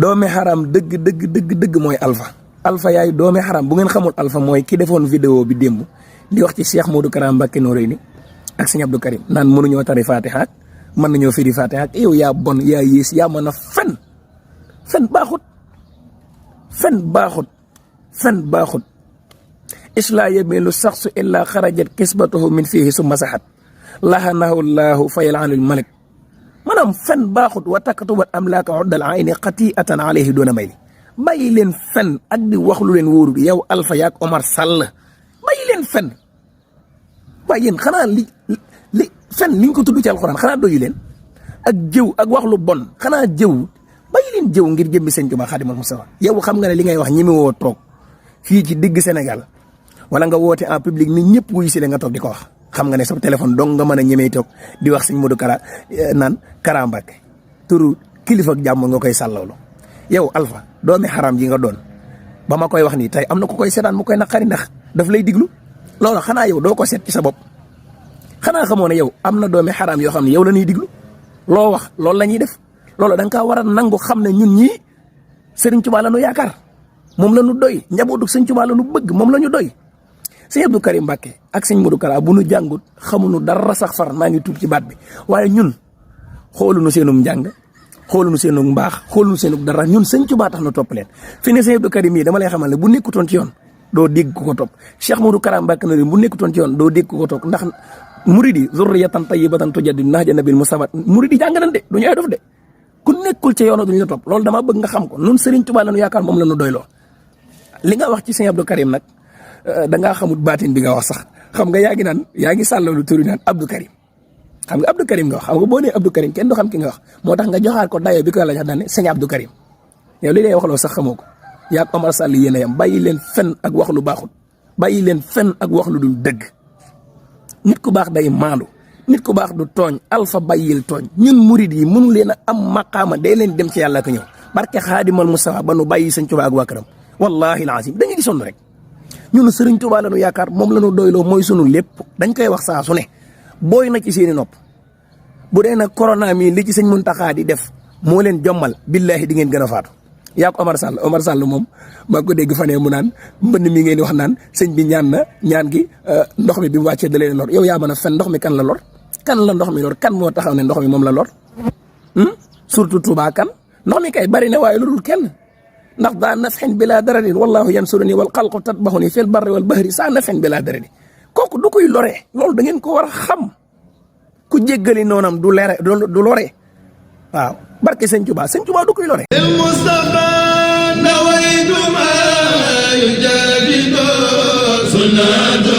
doomi xaram dëgg mooy Alpha yaay doomi xaram bu ngeen xamul Alpha mooy ki defoon vidéo bi démb di wax ci Cheikh Modou Kara Mbacké Noreyni ak Serigne Abdou Karim naan mënuñoo tari Fatiha mën nañoo firi Fatiha yow yaa bon yaa yées yaa mën a fen baaxut islaa yamilu saxsu illaa xarajat kisbatuhu min fiihi summa saxat lahanahu llahu fa yal'anul malik maanaam fen baaxut wa taktubat amlaaka uddal ayni xati'atan alayhi doona mayli bàyyi leen fen ak di wax lu leen wóorul yow Alpha yaak Omar Sall bàyyi leen fen waaye yéen xanaa li fen liñ ko tudd ci alxuraan xanaa doyu leen ak jëw ak wax lu bon xanaa jëw bàyyi leen jëw ngir jëmbi Sëñ Tuubaa Xaadimal Mustafaa yow xam nga ne li ngay wax ñi mi woo toog fii ci digg Sénégal wala nga woote en public ni ñëpp wuyu si la nga toog di ko wax xam nga ne sa téléphone dong nga mën a ñemee toog di wax Sëñ Modou Kara naan Kara Mbacké turu kilifa ak jàmm nga koy sàllawlu yow Alpha doomi xaram yi nga doon ba ma koy wax nii tey am na ku koy seetaan mu koy naqari ndax daf lay diglu loolu xanaa yow doo ko seet ci sa bopp xanaa xamoo ne yow am na doomi xaram yoo xam ne yow la ñuy diglu loo wax loolu la ñuy def loolu da nga kaa war a nangu xam ne ñun ñii Serigne Touba la ñu yaakaar moom la ñu doy njabootu Serigne Touba la ñu bëgg moom la ñu doy Serigne Abdou Karim Mbacké ak Serigne Modou Kara bu nu jàngut xamuñu dara sax far maa ngi tuub ci baat bi waaye ñun xooluñu seenum njàng xooluñu seenum mbaax xooluñu seenum dara ñun Serigne Touba tax na topp leen fi ne Serigne Abdou Karim yi dama lay xamal ne bu nekkutoon ci yoon doo dégg ku ko topp Cheikh Modou Kara Mbacké na bu nekkutoon ci yoon doo dégg ku ko topp ndax muridi zurriyatan tayyibatan tujaddidu nahja nabil mustafa muridi jàng nañ de duñu ay dof de ku nekkul ci yoon duñu la topp loolu damaa bëgg nga xam ko nun Serigne Touba la ñu yaakaar moom la ñu doyloo li nga wax ci Serigne Abdou Karim nag da ngaa xamut baatin bi nga wax sax xam nga yaa ngi naan yaa ngi sàllalu turi naan Abdou Karim xam nga Abdou Karim nga wax xam nga boo nee Abdou Karim kenn du xam ki nga wax moo tax nga joxaat ko dayoo bi ko la jox daan ne Serigne Abdou Karim yow li lay wax loo sax xamoo ko yaa ak Omar Sall yéen a yam bàyyi leen fen ak wax lu baaxul bàyyi leen fen ak wax lu dul dëgg nit ku baax day maandu nit ku baax du tooñ Alpha bàyyil tooñ ñun murid yi mënu leen a am maqaama day leen dem ci yàlla ko ñëw barke Xaadimal Mustafaa ba nu bàyyi Sëñ Tuubaa ak waa këram wallahi alazim dañuy di sonn rek ñun Sëriñ Tuubaa la nu yaakaar moom la nu doyloo mooy sunu lépp dañ koy wax saa su ne booy na ci seeni nopp bu dee nag corona mi li ci Sëñ Muntaxaa di def moo leen jommal billahi di ngeen gën a faatu yaa ko Omar Sall moom maa ko dégg fanee mu naan mbënn mi ngeen di wax naan sëñ bi ñaan na ñaan gi ndox mi bi mu wàccee da leen lor yow yaa mën a fen ndox mi kan la lor kan la ndox mi lor kan moo taxaw ne ndox mi moom la lor surtout Touba kan ndox mi kay bari na waaye lu dul kenn ndax daa nafxin bila dararin wallahu yansuruni wal xalqu tatbaxuni fil barri wal bahri saa nafxin bila darari kooku du koy lore loolu da ngeen ko war a xam ku jéggali noonam du lore waaw barke Sëñ Tuubaa du koy lore sunnatu